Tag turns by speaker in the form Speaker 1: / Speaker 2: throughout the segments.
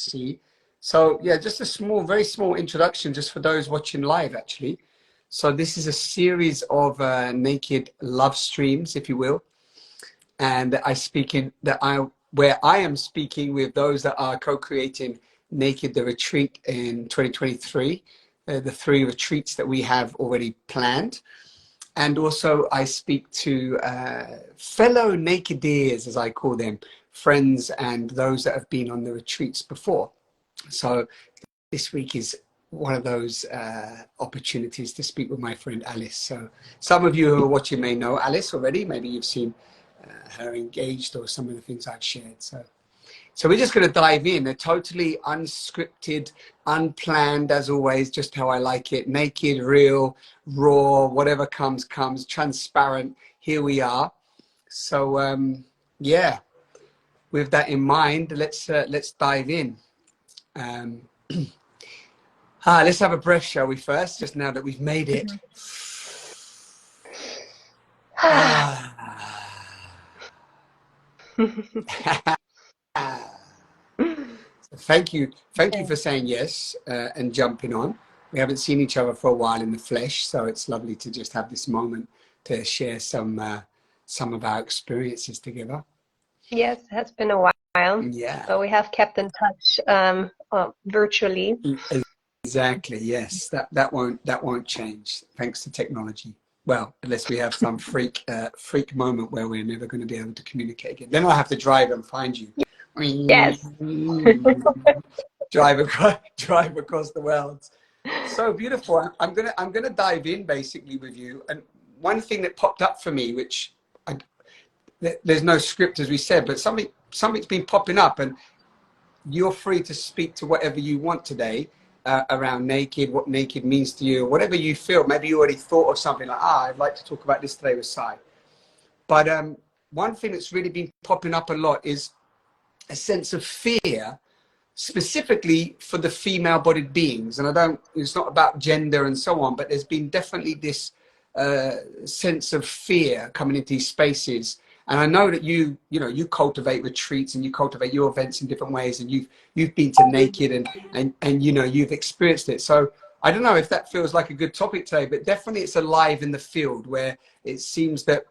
Speaker 1: see. So yeah, just a small, very small introduction just for those watching live actually. So this is a series of naked love streams, if you will. And I speak in where I am speaking with those that are co-creating Naked the Retreat in 2023, the 3 retreats that we have already planned. And also I speak to fellow nakedeers, as I call them, friends and those that have been on the retreats before. So this week is one of those opportunities to speak with my friend Alice. So some of you who are watching may know Alice already. Maybe you've seen her engaged or some of the things I've shared. So we're just going to dive in. A totally unscripted, unplanned, as always, just how I like it. Naked, real, raw, whatever comes, transparent. Here we are. So yeah, with that in mind, let's dive in. Let's have a breath, shall we, first, just now that we've made it. Thank you for saying yes and jumping on. We haven't seen each other for a while in the flesh, so it's lovely to just have this moment to share some of our experiences together.
Speaker 2: Yes, it has been a while.
Speaker 1: Yeah.
Speaker 2: So we have kept in touch virtually.
Speaker 1: Exactly. Yes. That won't change thanks to technology. Well, unless we have some freak moment where we're never going to be able to communicate again. Then I'll have to drive and find you.
Speaker 2: Yes.
Speaker 1: drive across the world. So beautiful. I'm gonna dive in basically with you. And one thing that popped up for me, which there's no script as we said, but something's been popping up, and you're free to speak to whatever you want today around naked, what naked means to you, whatever you feel. Maybe you already thought of something like, I'd like to talk about this today with Sai. But one thing that's really been popping up a lot is a sense of fear, specifically for the female-bodied beings. And it's not about gender and so on, but there's been definitely this sense of fear coming into these spaces. And I know that you cultivate retreats and you cultivate your events in different ways, and you've been to Naked and you've experienced it. So I don't know if that feels like a good topic today, but definitely it's alive in the field, where it seems that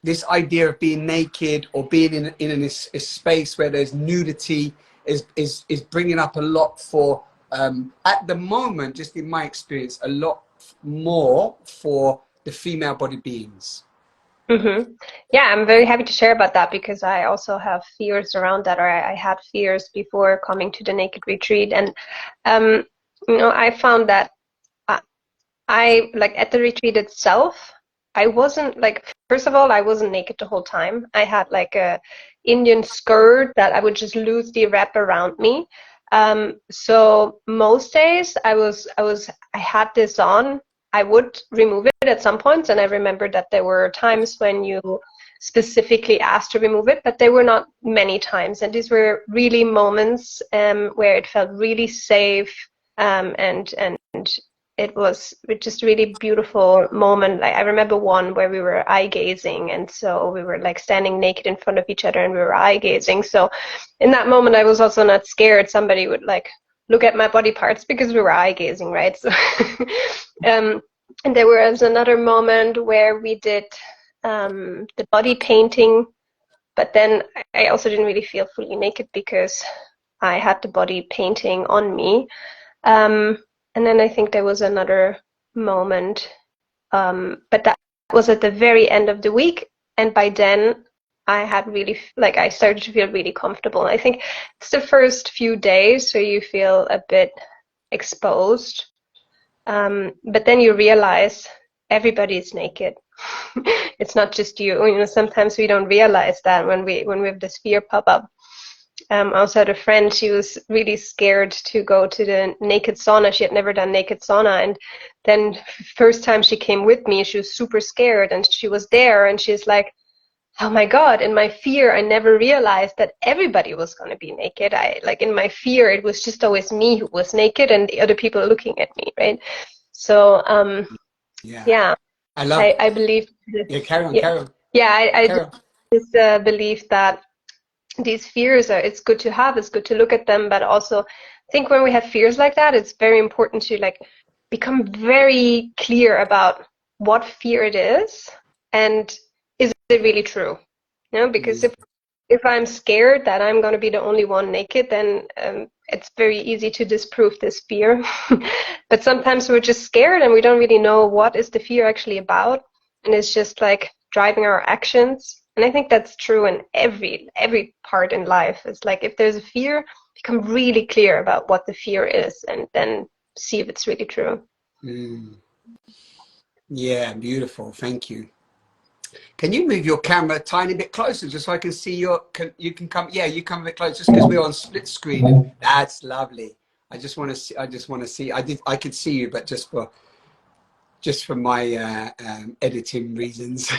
Speaker 1: this idea of being naked or being in a space where there's nudity is bringing up a lot for at the moment, just in my experience, a lot more for the female body beings.
Speaker 2: Mm-hmm. Yeah, I'm very happy to share about that, because I also have fears around that, or I had fears before coming to the Naked Retreat. And I found that I like at the retreat itself, I wasn't like, first of all, I wasn't naked the whole time. I had like a Indian skirt that I would just loosely wrap around me. So most days I had this on. I would remove it at some points, and I remember that there were times when you specifically asked to remove it, but there were not many times. And these were really moments where it felt really safe, and it was just really beautiful moment. Like, I remember one where we were eye gazing, and so we were like standing naked in front of each other and we were eye gazing. So in that moment I was also not scared somebody would like look at my body parts, because we were eye gazing, right? So and there was another moment where we did the body painting, but then I also didn't really feel fully naked because I had the body painting on me. And then I think there was another moment, but that was at the very end of the week. And by then I had really, like, I started to feel really comfortable. I think it's the first few days where you feel a bit exposed. But then you realize everybody is naked. It's not just you. Sometimes we don't realize that when we have this fear pop up. I also had a friend, she was really scared to go to the naked sauna. She had never done naked sauna. And then first time she came with me, she was super scared, and she was there and she's like, oh my God, in my fear, I never realized that everybody was going to be naked. In my fear, it was just always me who was naked and the other people looking at me, right? So, yeah. I believe.
Speaker 1: Yeah, carry on.
Speaker 2: Yeah, I just believe that these fears are, it's good to have, it's good to look at them, but also I think when we have fears like that, it's very important to like become very clear about what fear it is and is it really true? You know, because if I'm scared that I'm going to be the only one naked, then it's very easy to disprove this fear. But sometimes we're just scared and we don't really know what is the fear actually about, and it's just like driving our actions. And I think that's true in every part in life. It's like if there's a fear, become really clear about what the fear is, and then see if it's really true.
Speaker 1: Yeah, beautiful. Thank you. Can you move your camera a tiny bit closer just so I can see your, you can come, yeah, you come a bit closer just because we're on split screen. And that's lovely. I just want to see, I could see you, but just for my editing reasons.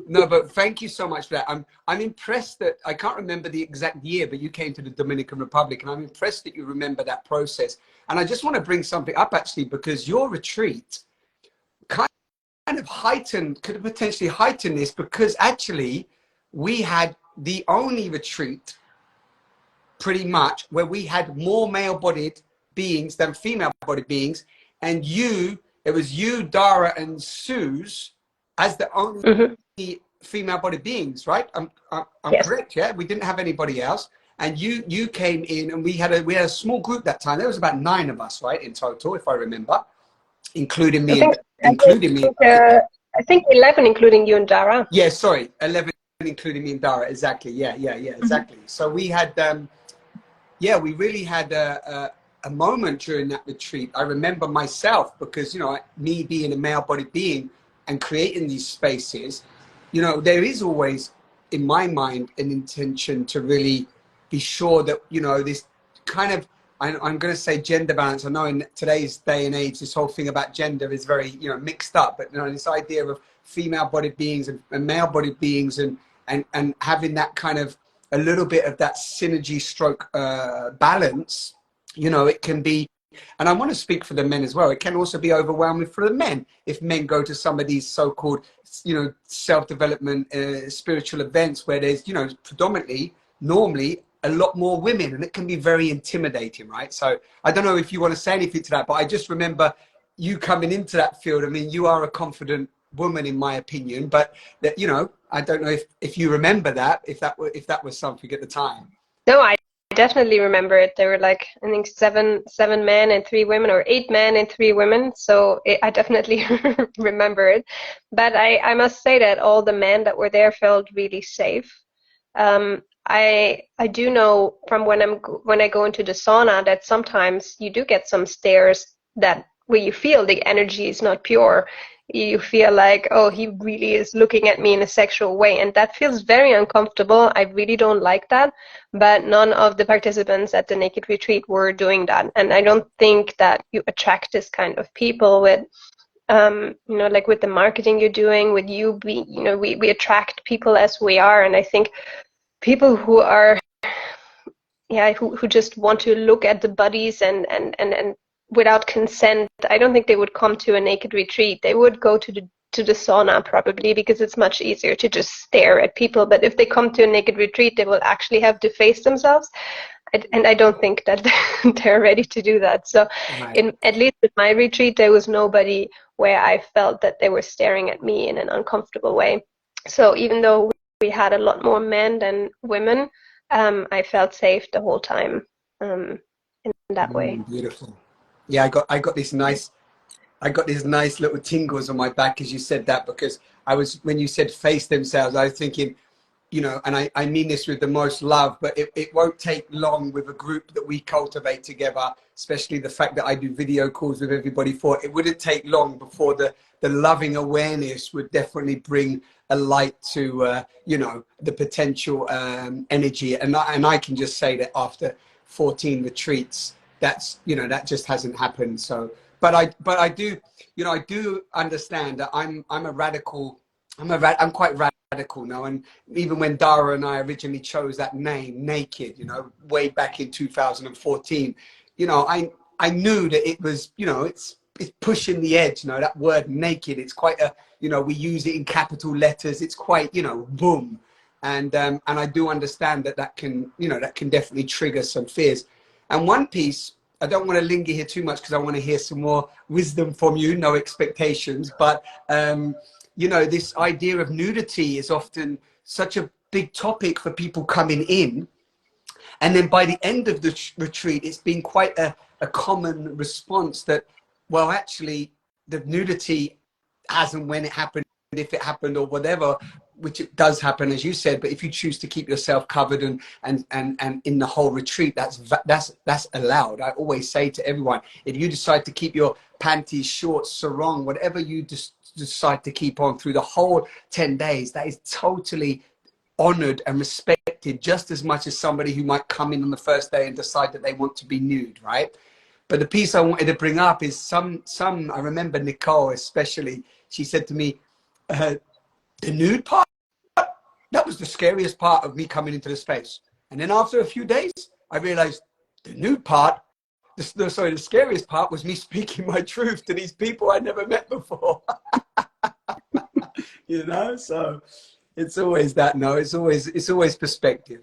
Speaker 1: No, but thank you so much for that. I'm impressed that, I can't remember the exact year, but you came to the Dominican Republic, and I'm impressed that you remember that process. And I just want to bring something up actually, because your retreat kind of heightened, could have potentially heightened this, because actually we had the only retreat pretty much where we had more male-bodied beings than female-bodied beings, and it was you, Dara, and Suze as the only female-bodied beings, right? I'm
Speaker 2: Yes.
Speaker 1: correct, yeah? We didn't have anybody else, and you came in, and we had a small group that time. There was about 9 of us, right, in total, if I remember, including me and
Speaker 2: I think 11, including you and Dara.
Speaker 1: Yeah, sorry, 11 including me and Dara. Exactly. Yeah, exactly. So we had yeah, we really had a moment during that retreat. I remember myself, because, you know, me being a male-bodied being and creating these spaces, you know, there is always, in my mind, an intention to really be sure that, you know, this kind of, I'm going to say gender balance. I know in today's day and age, this whole thing about gender is very, you know, mixed up, but, you know, this idea of female-bodied beings and male-bodied beings, and having that kind of a little bit of that synergy stroke balance, you know, it can be, and I want to speak for the men as well, it can also be overwhelming for the men if men go to some of these so-called, you know, self-development spiritual events where there's, you know, predominantly, normally, a lot more women, and it can be very intimidating, right? So I don't know if you want to say anything to that, but I just remember you coming into that field. I mean, you are a confident woman, in my opinion, but that, you know, I don't know if you remember that, if that was something at the time.
Speaker 2: No, I definitely remember it. There were like, I think seven men and 3 women, or 8 men and 3 women. So I definitely remember it. But I must say that all the men that were there felt really safe. I do know from when I go into the sauna that sometimes you do get some stares that where you feel the energy is not pure. You feel like, oh, he really is looking at me in a sexual way, and that feels very uncomfortable. I really don't like that, but none of the participants at the Naked Retreat were doing that, and I don't think that you attract this kind of people with you know, like with the marketing you're doing, with you be, you know, we attract people as we are, and I think people who are, yeah, who just want to look at the bodies and without consent, I don't think they would come to a naked retreat. They would go to the sauna probably, because it's much easier to just stare at people. But if they come to a naked retreat, they will actually have to face themselves. And I don't think that they're ready to do that. So at least at my retreat, there was nobody where I felt that they were staring at me in an uncomfortable way. So even though we had a lot more men than women, I felt safe the whole time in that way.
Speaker 1: Beautiful. Yeah, I got this nice little tingles on my back as you said that, because when you said face themselves, I was thinking, you know, and I mean this with the most love, but it won't take long with a group that we cultivate together, especially the fact that I do video calls with everybody it wouldn't take long before the loving awareness would definitely bring a light to, you know, the potential energy. And I can just say that after 14 retreats, that's, you know, that just hasn't happened. So, but I do, you know, I do understand that I'm quite radical now. And even when Dara and I originally chose that name, Naked, you know, way back in 2014, you know, I knew that it was, you know, it's pushing the edge, you know, that word naked, it's quite a, you know, we use it in capital letters, it's quite, you know, boom. and I do understand that that can, you know, that can definitely trigger some fears. And one piece, I don't want to linger here too much because I want to hear some more wisdom from you, no expectations, but you know, this idea of nudity is often such a big topic for people coming in, and then by the end of the retreat, it's been quite a common response that, well, actually, the nudity as and when it happened, if it happened or whatever, which it does happen, as you said, but if you choose to keep yourself covered and in the whole retreat, that's allowed. I always say to everyone, if you decide to keep your panties, shorts, sarong, whatever you decide to keep on through the whole 10 days, that is totally honored and respected just as much as somebody who might come in on the first day and decide that they want to be nude, right? But the piece I wanted to bring up is some I remember Nicole especially, she said to me, the nude part, that was the scariest part of me coming into the space. And then after a few days, I realized the nude part, the scariest part was me speaking my truth to these people I never met before. You know, so it's always that, no, it's always perspective.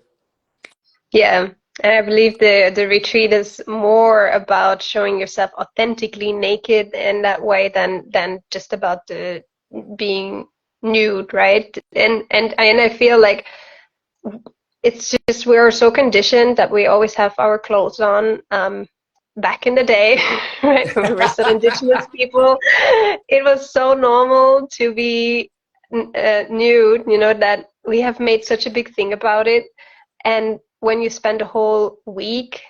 Speaker 2: Yeah, and I believe the retreat is more about showing yourself authentically naked in that way than just about the being nude, right? And I feel like it's just we're so conditioned that we always have our clothes on. Back in the day, right, when we were still indigenous people, it was so normal to be nude, you know, that we have made such a big thing about it. And when you spend a whole week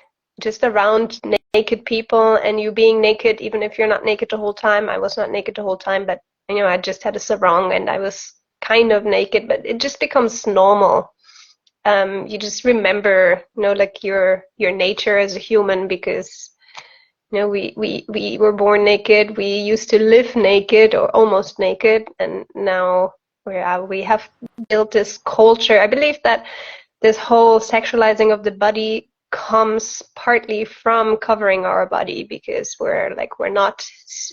Speaker 2: just around naked people and you being naked, even if you're not naked the whole time, I was not naked the whole time, but you know, I just had a sarong and I was kind of naked, but it just becomes normal. You just remember, you know, like your nature as a human, because you know, we were born naked. We used to live naked or almost naked, and now we have built this culture. I believe that this whole sexualizing of the body comes partly from covering our body, because we're not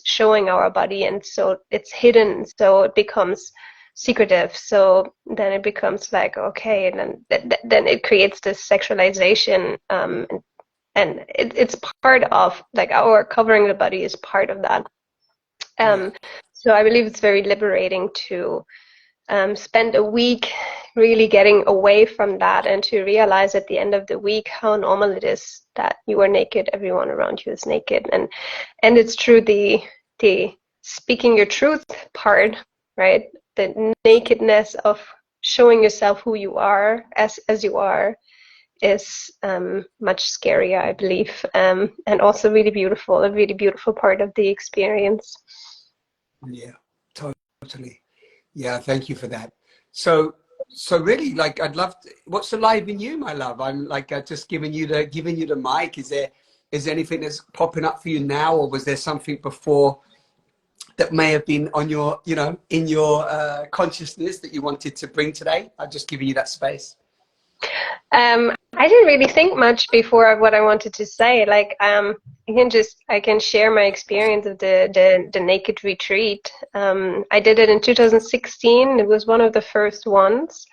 Speaker 2: showing our body, and so it's hidden, so it becomes secretive. So then it becomes like, okay, and then it creates this sexualization, and it's part of, like, our covering the body is part of that.
Speaker 1: Yeah.
Speaker 2: So I believe it's very liberating to spend a week really getting away from that, and to realize at the end of the week how normal it is that you are naked, everyone around you is naked. And it's true, the speaking your truth part, right? The nakedness of showing yourself who you are as you are is much scarier, I believe, and also really beautiful, a really beautiful part of the experience.
Speaker 1: Yeah, totally. Yeah, thank you for that. So really, like, I'd love to, what's alive in you, my love? I'm like, just giving you the mic. Is there anything that's popping up for you now, or was there something before that may have been on your, you know, in your consciousness that you wanted to bring today? I've just given you that space.
Speaker 2: I didn't really think much before what I wanted to say. Like, I can share my experience of the naked retreat. I did it in 2016. It was one of the first ones,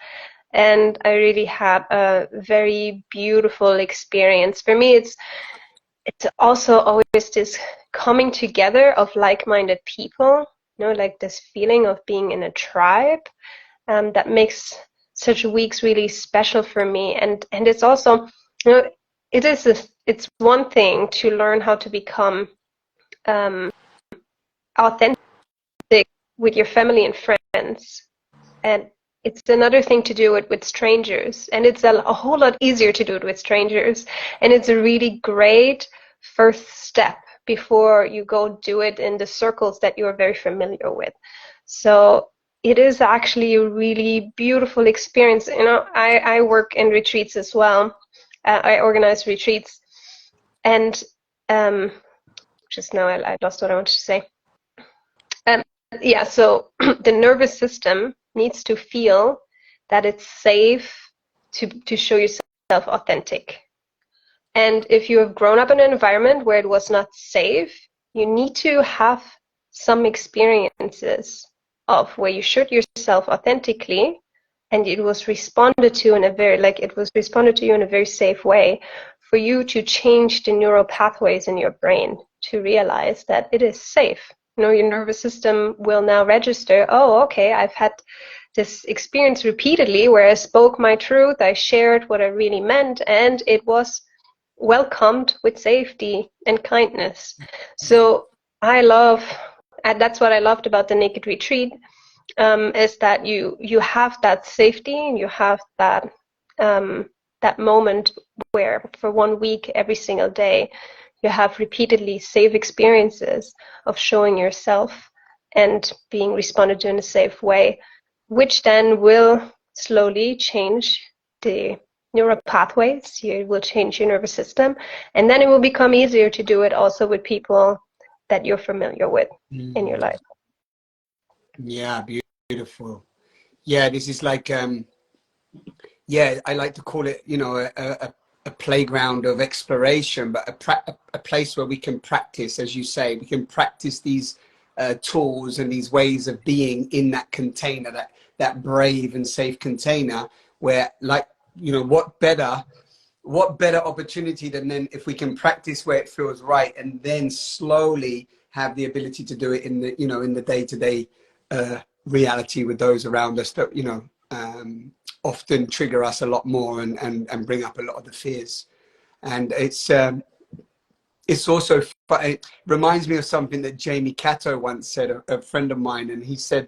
Speaker 2: and I really had a very beautiful experience. For me, it's also always this coming together of like-minded people. You know, like this feeling of being in a tribe, that makes such weeks really special for me. And it's also, you know, it's one thing to learn how to become authentic with your family and friends, and it's another thing to do it with strangers, and it's a whole lot easier to do it with strangers, and it's a really great first step before you go do it in the circles that you're very familiar with. So it is actually a really beautiful experience. You know, I work in retreats as well. I organize retreats, and just now I lost what I wanted to say. Yeah, so the nervous system needs to feel that it's safe to show yourself authentic. And if you have grown up in an environment where it was not safe, you need to have some experiences of where you showed yourself authentically, and it was responded to in a very, like, it was responded to you in a very safe way, for you to change the neural pathways in your brain to realize that it is safe. You know, your nervous system will now register, oh, okay, I've had this experience repeatedly where I spoke my truth, I shared what I really meant, and it was welcomed with safety and kindness. So I love, and that's what I loved about the Naked Retreat, is that you have that safety, and you have that that moment where for 1 week every single day you have repeatedly safe experiences of showing yourself and being responded to in a safe way, which then will slowly change the neural pathways. You will change your nervous system, and then it will become easier to do it also with people that you're familiar with in your life.
Speaker 1: Yeah, beautiful. Yeah, this is like yeah, I like to call it, you know, a playground of exploration, but a place where we can practice, as you say, we can practice these tools and these ways of being in that container, that brave and safe container, where, like, you know, what better opportunity than then if we can practice where it feels right, and then slowly have the ability to do it in the, you know, in the day-to-day reality with those around us that, you know, often trigger us a lot more and bring up a lot of the fears. And it's also, it reminds me of something that Jamie Cato once said, a friend of mine, and he said,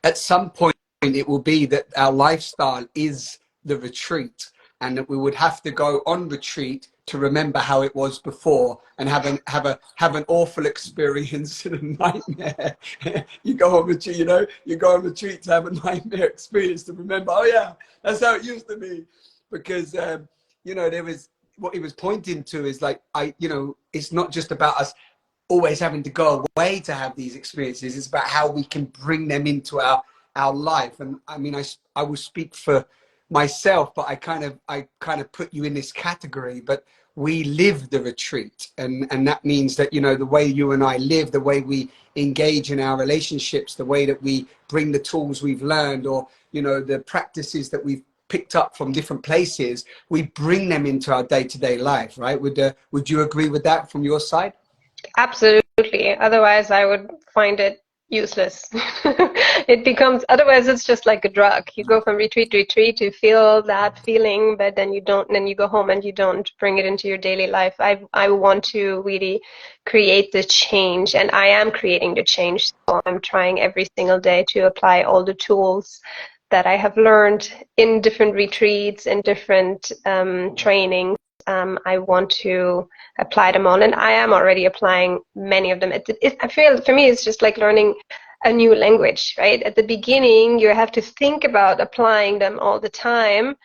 Speaker 1: at some point it will be that our lifestyle is the retreat, and that we would have to go on retreat to remember how it was before, and have an awful experience and a nightmare. You go on retreat, you know, you go on retreat to have a nightmare experience to remember, oh yeah, that's how it used to be. Because you know, there was, what he was pointing to is like, you know, it's not just about us always having to go away to have these experiences. It's about how we can bring them into our life. And I mean, I will speak for myself, but I kind of put you in this category. But we live the retreat, and that means that, you know, the way you and I live, the way we engage in our relationships, the way that we bring the tools we've learned, or, you know, the practices that we've picked up from different places, we bring them into our day-to-day life, right? Would you agree with that from your side?
Speaker 2: Absolutely. Otherwise, I would find it useless. It becomes, otherwise it's just like a drug. You go from retreat to retreat to feel that feeling, but then you don't, then you go home and you don't bring it into your daily life. I want to really create the change, and I am creating the change. So I'm trying every single day to apply all the tools that I have learned in different retreats and different trainings. I want to apply them all, and I am already applying many of them. I feel, for me, it's just like learning a new language, right? At the beginning, you have to think about applying them all the time,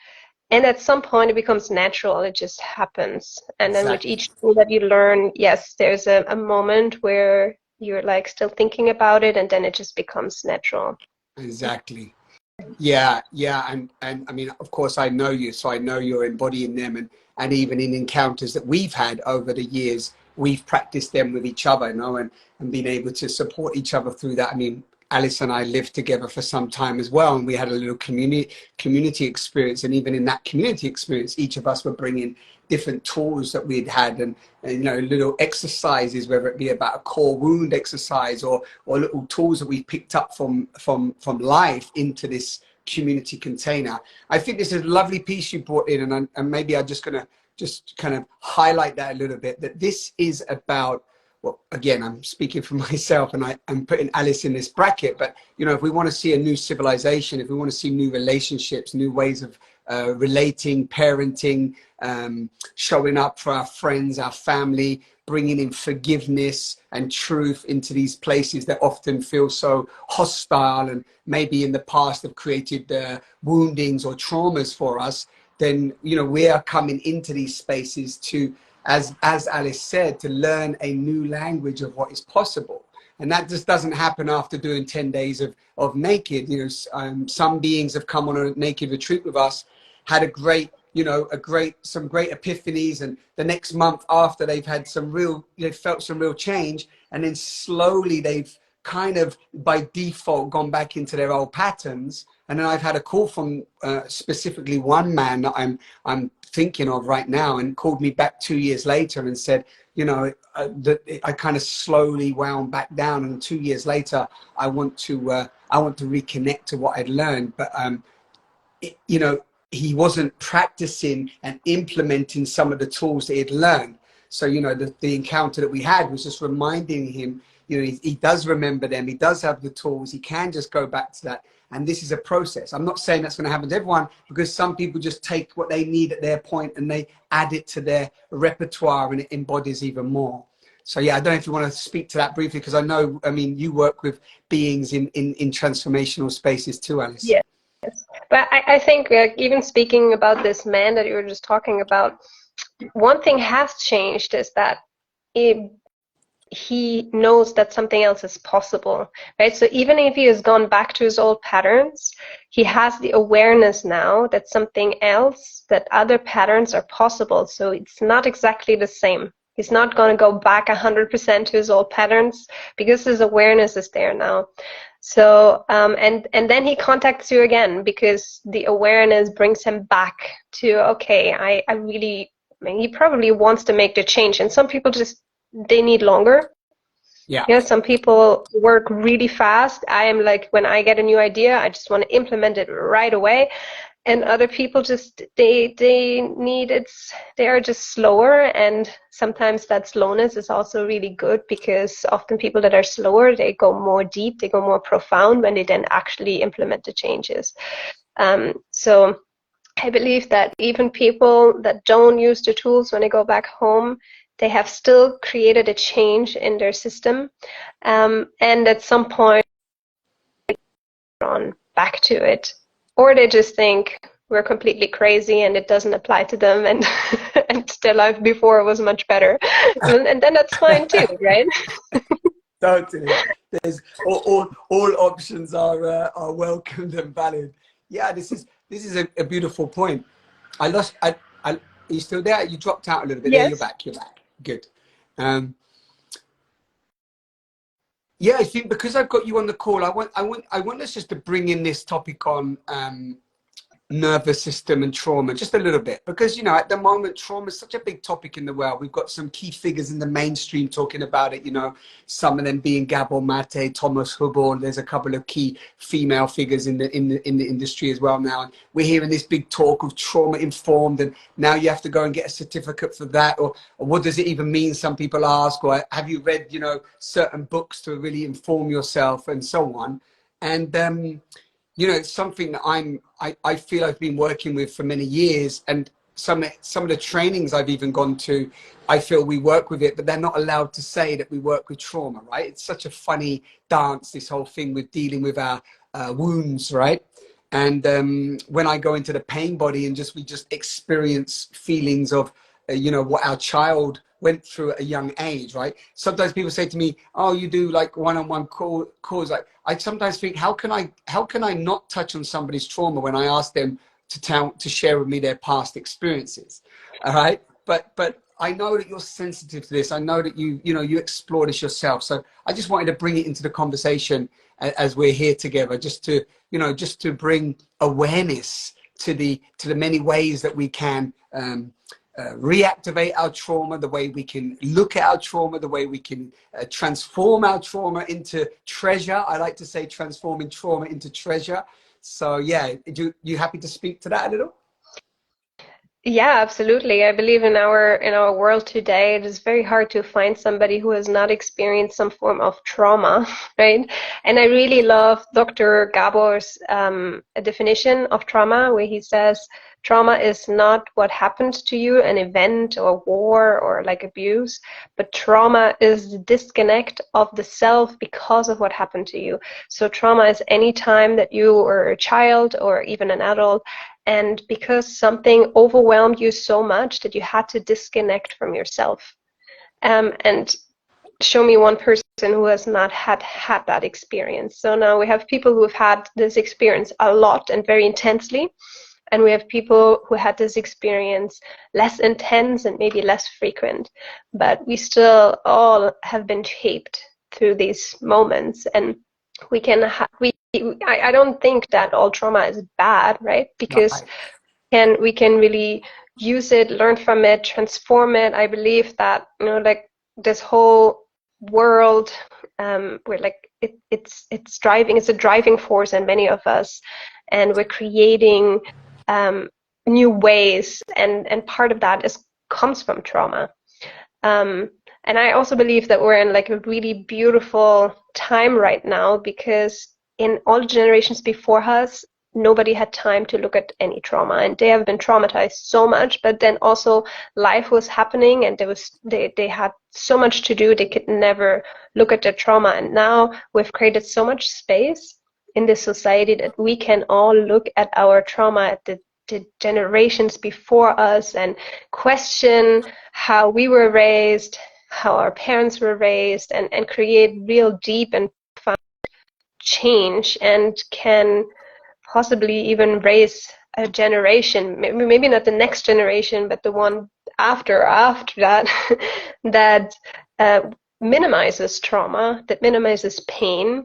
Speaker 2: and at some point it becomes natural. It just happens. And then with
Speaker 1: Exactly.
Speaker 2: each tool that you learn, yes, there's a moment where you're like still thinking about it, and then it just becomes natural.
Speaker 1: Exactly. Yeah, yeah, and I mean, of course, I know you, so I know you're embodying them, and even in encounters that we've had over the years, we've practiced them with each other, you know, and been able to support each other through that. I mean, Alice and I lived together for some time as well, and we had a little community experience, and even in that community experience, each of us were bringing different tools that we'd had, and you know, little exercises, whether it be about a core wound exercise, or little tools that we picked up from life into this community container. I think this is a lovely piece you brought in, and maybe I'm just gonna just kind of highlight that a little bit, that this is about, well, again, I'm speaking for myself, and I'm putting Alice in this bracket, but, you know, if we want to see a new civilization, if we want to see new relationships, new ways of relating, parenting, showing up for our friends, our family, bringing in forgiveness and truth into these places that often feel so hostile, and maybe in the past have created woundings or traumas for us, then, you know, we are coming into these spaces to, as Alice said, to learn a new language of what is possible. And that just doesn't happen after doing 10 days of naked. You know, some beings have come on a naked retreat with us, had a great, you know, some great epiphanies, and the next month after, they've had they've felt some real change, and then slowly they've kind of by default gone back into their old patterns. And then I've had a call from specifically one man that I'm thinking of right now, and called me back 2 years later and said, you know, that I kind of slowly wound back down, and 2 years later I want to reconnect to what I'd learned. But you know, he wasn't practicing and implementing some of the tools that he'd learned. So, you know, the encounter that we had was just reminding him, you know, he does remember them, he does have the tools, he can just go back to that. And this is a process. I'm not saying that's going to happen to everyone, because some people just take what they need at their point and they add it to their repertoire, and it embodies even more. So yeah, I don't know if you want to speak to that briefly, because I know, I mean, you work with beings in transformational spaces too, Alice.
Speaker 2: Yeah. But I think even speaking about this man that you were just talking about, one thing has changed is that he knows that something else is possible, right? So even if he has gone back to his old patterns, he has the awareness now that something else, that other patterns are possible. So it's not exactly the same. He's not going to go back 100% to his old patterns, because his awareness is there now. So, and then he contacts you again, because the awareness brings him back to, okay, I really, I mean, he probably wants to make the change. And some people just, they need longer.
Speaker 1: Yeah.
Speaker 2: Yeah, some people work really fast. I am like, when I get a new idea, I just want to implement it right away. And other people just, they need they are just slower. And sometimes that slowness is also really good, because often people that are slower, they go more deep, they go more profound when they then actually implement the changes. So I believe that even people that don't use the tools, when they go back home, they have still created a change in their system. And at some point on back to it. Or they just think we're completely crazy and it doesn't apply to them, and and their life before was much better. And then that's fine too, right?
Speaker 1: Totally. There's all options are welcomed and valid. Yeah, this is a beautiful point. Are you still there? You dropped out a little bit. There, you're
Speaker 2: Yes.
Speaker 1: back. You're back. Good. Yeah, I think because I've got you on the call, I want us just to bring in this topic on nervous system and trauma just a little bit, because, you know, at the moment trauma is such a big topic in the world. We've got some key figures in the mainstream talking about it, you know, some of them being Gabor Mate, Thomas Hubel. There's a couple of key female figures in the industry as well now. And we're hearing this big talk of trauma informed, and now you have to go and get a certificate for that, or what does it even mean, some people ask, or have you read, you know, certain books to really inform yourself, and so on. And you know, it's something that I feel I've been working with for many years, and some of the trainings I've even gone to, I feel we work with it, but they're not allowed to say that we work with trauma, right? It's such a funny dance, this whole thing with dealing with our wounds, right? And when I go into the pain body and we just experience feelings of, you know, what our child went through at a young age, right? Sometimes people say to me, oh, you do like one-on-one calls. Like, I sometimes think, how can I not touch on somebody's trauma when I ask them to share with me their past experiences? All right. But I know that you're sensitive to this. I know that you explore this yourself. So I just wanted to bring it into the conversation as we're here together, just to bring awareness to the many ways that we can reactivate our trauma, the way we can look at our trauma, the way we can transform our trauma into treasure. I like to say transforming trauma into treasure. So yeah, you happy to speak to that a little?
Speaker 2: Yeah, absolutely. I believe in our world today, it is very hard to find somebody who has not experienced some form of trauma, right? And I really love Dr. Gabor's definition of trauma, where he says trauma is not what happened to you, an event or war or like abuse, but trauma is the disconnect of the self because of what happened to you. So trauma is any time that you were a child or even an adult, and because something overwhelmed you so much that you had to disconnect from yourself. And show me one person who has not had that experience. So now we have people who have had this experience a lot and very intensely, and we have people who had this experience less intense and maybe less frequent, but we still all have been shaped through these moments, and we can I don't think that all trauma is bad, right? Because
Speaker 1: Right.
Speaker 2: we can really use it, learn from it, transform it. I believe that, you know, like this whole world, we're like it's driving, it's a driving force in many of us, and we're creating new ways, and part of that is comes from trauma. And I also believe that we're in like a really beautiful time right now, because in all generations before us, nobody had time to look at any trauma, and they have been traumatized so much. But then also life was happening, and they had so much to do, they could never look at their trauma. And now we've created so much space in this society that we can all look at our trauma, at the generations before us, and question how we were raised, how our parents were raised, and create real deep and profound change, and can possibly even raise a generation, maybe not the next generation, but the one after that, that minimizes trauma, that minimizes pain,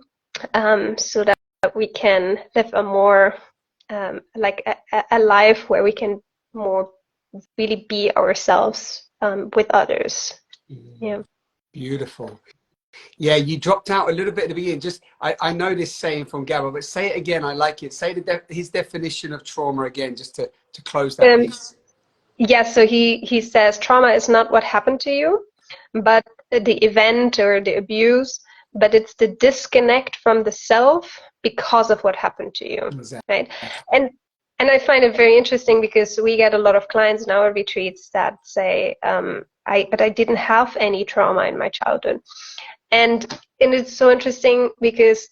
Speaker 2: so that we can live a more like a life where we can more really be ourselves with others. Yeah.
Speaker 1: Beautiful. Yeah, you dropped out a little bit at the beginning. Just, I know this saying from Gabba, but say it again. I like it. Say his definition of trauma again, just to close that piece.
Speaker 2: Yes, so he says trauma is not what happened to you, but the event or the abuse, but it's the disconnect from the self because of what happened to you,
Speaker 1: Exactly.
Speaker 2: right? And I find it very interesting, because we get a lot of clients in our retreats that say, but I didn't have any trauma in my childhood. And it's so interesting, because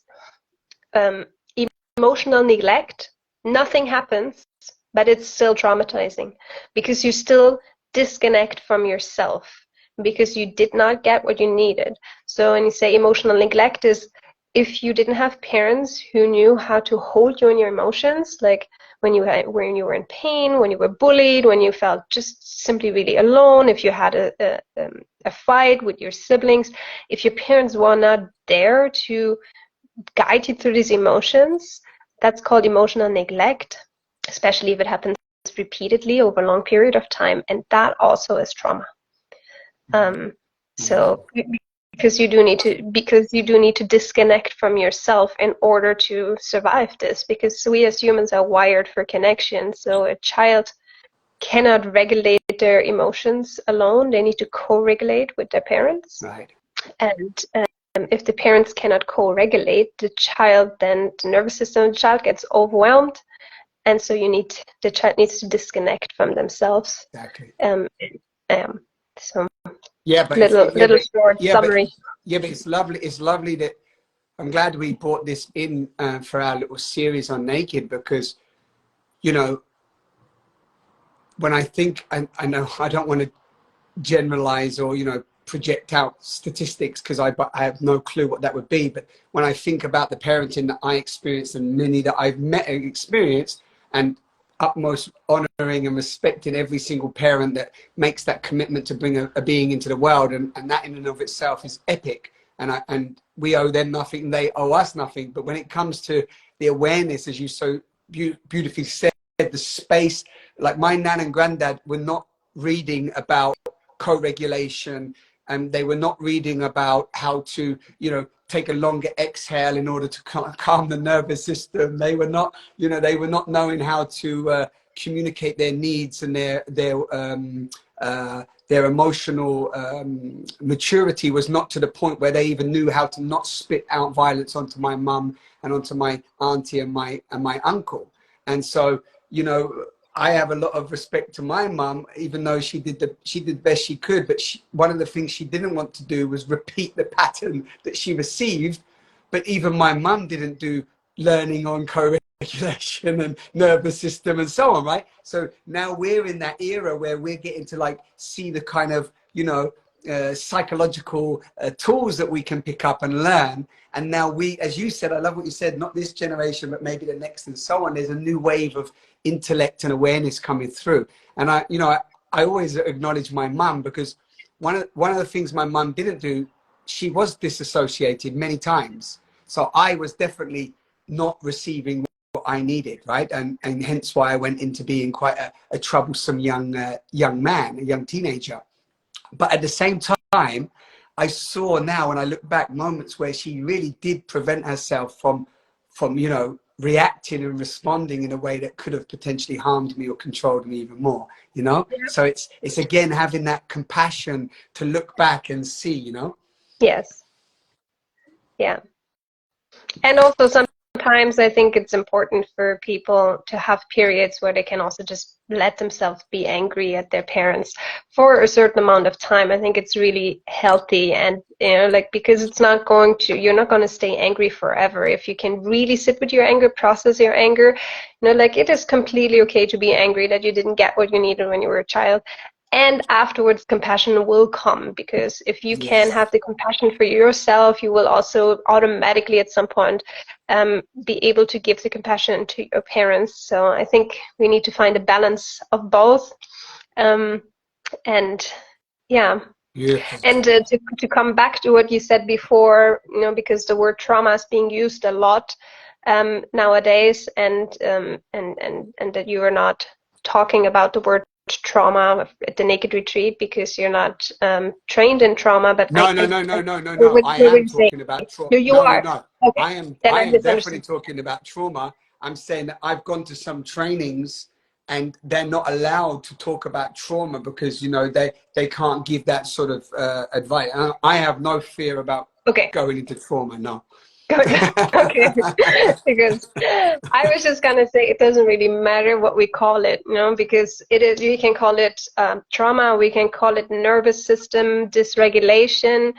Speaker 2: emotional neglect, nothing happens, but it's still traumatizing, because you still disconnect from yourself, because you did not get what you needed. So when you say emotional neglect, is if you didn't have parents who knew how to hold you in your emotions, like when you were in pain, when you were bullied, when you felt just simply really alone, if you had a fight with your siblings, if your parents were not there to guide you through these emotions, that's called emotional neglect, especially if it happens repeatedly over a long period of time, and that also is trauma. So because you do need to disconnect from yourself in order to survive this, because we as humans are wired for connection. So a child cannot regulate their emotions alone. They need to co-regulate with their parents.
Speaker 1: Right.
Speaker 2: And if the parents cannot co-regulate, the nervous system of the child gets overwhelmed, and so the child needs to disconnect from themselves.
Speaker 1: Exactly.
Speaker 2: So
Speaker 1: Yeah, but
Speaker 2: little short summary.
Speaker 1: But it's lovely. It's lovely that I'm glad we brought this in for our little series on naked, because, you know, when I think, I know I don't want to generalize or, you know, project out statistics, because I have no clue what that would be. But when I think about the parenting that I experienced, and many that I've met and experienced, and utmost honoring and respecting every single parent that makes that commitment to bring a being into the world, and that in and of itself is epic. And we owe them nothing, and they owe us nothing. But when it comes to the awareness, as you so beautifully said, the space, like my nan and granddad were not reading about co-regulation, and they were not reading about how to, you know, take a longer exhale in order to calm the nervous system. They were not, you know, they were not knowing how to communicate their needs, and their emotional maturity was not to the point where they even knew how to not spit out violence onto my mum and onto my auntie and my uncle. And so, you know, I have a lot of respect to my mum, even though she did the best she could. But one of the things she didn't want to do was repeat the pattern that she received. But even my mum didn't do learning on co-regulation and nervous system and so on, right? So now we're in that era where we're getting to like see the kind of, you know, psychological tools that we can pick up and learn. And now we, as you said, I love what you said, not this generation, but maybe the next and so on. There's a new wave of intellect and awareness coming through. And I always acknowledge my mum, because one of the things my mum didn't do she was disassociated many times. So I was definitely not receiving what I needed, right? And hence why I went into being quite a troublesome young man, a young teenager. But at the same time, I saw now when I look back moments where she really did prevent herself from you know, reacting and responding in a way that could have potentially harmed me or controlled me even more, you know. So it's again having that compassion to look back and see, you know.
Speaker 2: Yes. Yeah. And also sometimes I think it's important for people to have periods where they can also just let themselves be angry at their parents for a certain amount of time. I think it's really healthy, and you know, like, because it's not going to, you're not going to stay angry forever. If you can really sit with your anger, process your anger, you know, like, it is completely okay to be angry that you didn't get what you needed when you were a child. And afterwards, compassion will come, because if you can
Speaker 1: Yes.
Speaker 2: have the compassion for yourself, you will also automatically at some point be able to give the compassion to your parents. So I think we need to find a balance of both. And yeah,
Speaker 1: Beautiful.
Speaker 2: and to come back to what you said before, you know, because the word trauma is being used a lot nowadays, and that you are not talking about the word trauma at the Naked Retreat because you're not trained in trauma. But
Speaker 1: No, no, no, no, no, no, no. I
Speaker 2: what would
Speaker 1: am
Speaker 2: you say?
Speaker 1: talking about trauma.
Speaker 2: No, you
Speaker 1: No, no,
Speaker 2: are.
Speaker 1: no.
Speaker 2: Okay, then
Speaker 1: I
Speaker 2: I
Speaker 1: am definitely
Speaker 2: misunderstood.
Speaker 1: talking about trauma. I'm saying that I've gone to some trainings and they're not allowed to talk about trauma because, you know, they can't give that sort of advice. I have no fear about
Speaker 2: Okay.
Speaker 1: going into trauma. No.
Speaker 2: Good. Okay. Because I was just gonna say it doesn't really matter what we call it, you know, because it is, we can call it trauma, we can call it nervous system dysregulation,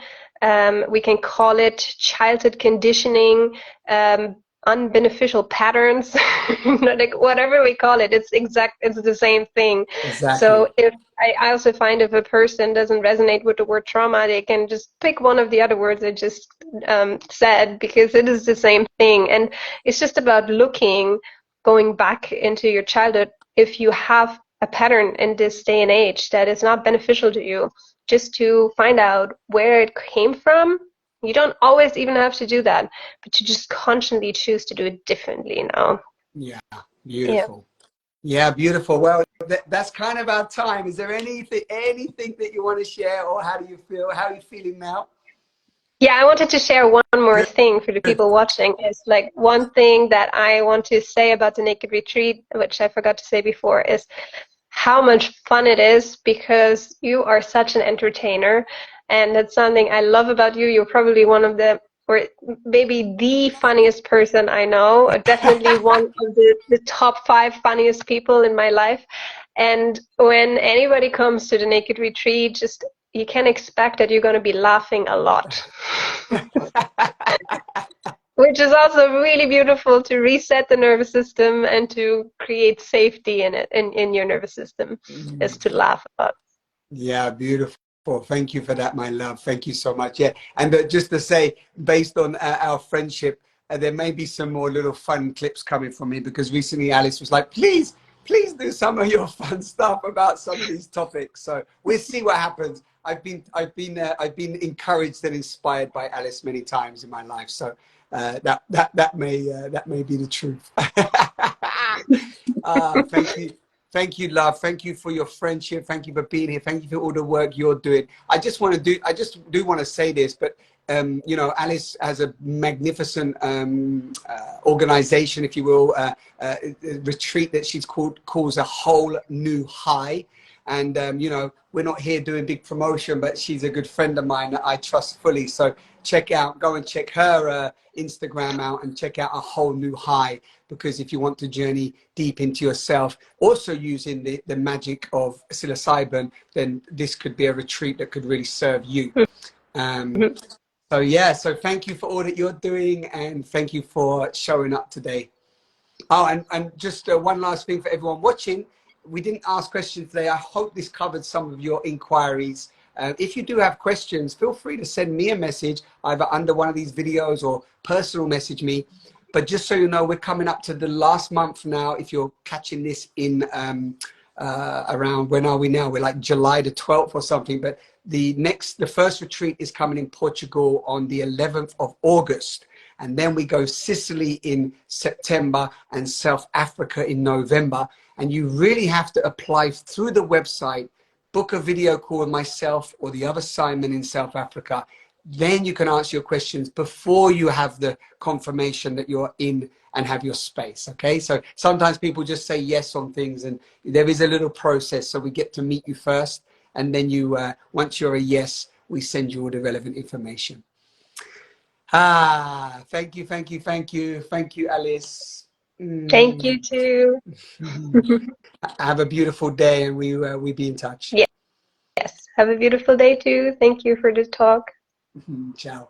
Speaker 2: we can call it childhood conditioning, unbeneficial patterns, like whatever we call it, it's the same thing. So
Speaker 1: Exactly.
Speaker 2: if I also find if a person doesn't resonate with the word trauma, they can just pick one of the other words I just said, because it is the same thing. And it's just about going back into your childhood. If you have a pattern in this day and age that is not beneficial to you, just to find out where it came from. You don't always even have to do that, but you just consciously choose to do it differently now.
Speaker 1: Yeah.
Speaker 2: Yeah.
Speaker 1: Beautiful. Yeah, beautiful. Well, that's kind of our time. Is there anything that you want to share, or how do you feel? How are you feeling now?
Speaker 2: Yeah, I wanted to share one more
Speaker 1: Good.
Speaker 2: thing for the
Speaker 1: Good.
Speaker 2: people watching. Is like, one thing that I want to say about the Naked Retreat, which I forgot to say before, is how much fun it is, because you are such an entertainer, and that's something I love about you. You're probably one of the, or maybe the funniest person I know, definitely one of the top 5 funniest people in my life. And when anybody comes to the Naked Retreat, just, you can expect that you're going to be laughing a lot. Which is also really beautiful, to reset the nervous system and to create safety in it, in your nervous system, is to laugh about.
Speaker 1: Yeah, beautiful. Thank you for that, my love. Thank you so much. Yeah, and just to say, based on our friendship, there may be some more little fun clips coming from me, because recently Alice was like, please, please do some of your fun stuff about some of these topics. So we'll see what happens. I've been encouraged and inspired by Alice many times in my life. So that may be the truth. Thank you. Thank you, love. Thank you for your friendship. Thank you for being here. Thank you for all the work you're doing. I just do want to say this, but you know, Alice has a magnificent organization, if you will, retreat that she's calls a whole new high. And you know, we're not here doing big promotion, but she's a good friend of mine that I trust fully. So go and check her Instagram out, and check out a whole new high, because if you want to journey deep into yourself, also using the magic of psilocybin, then this could be a retreat that could really serve you.
Speaker 2: Mhm.
Speaker 1: So yeah, so thank you for all that you're doing, and thank you for showing up today. Oh, and just one last thing for everyone watching. We didn't ask questions today. I hope this covered some of your inquiries. If you do have questions, feel free to send me a message, either under one of these videos or personal message me. But just so you know, we're coming up to the last month now, if you're catching this in around, when are we now? We're like July the 12th or something. But the first retreat is coming in Portugal on the 11th of August. And then we go Sicily in September and South Africa in November. And you really have to apply through the website, book a video call with myself or the other Simon in South Africa. Then you can answer your questions before you have the confirmation that you're in and have your space. Okay, so sometimes people just say yes on things, and there is a little process. So we get to meet you first, and then you once you're a yes, we send you all the relevant information. Thank you, thank you, thank you, thank you, Alice.
Speaker 2: Thank you too.
Speaker 1: Have a beautiful day, and we be in touch.
Speaker 2: Yes. Have a beautiful day too. Thank you for this talk.
Speaker 1: Ciao.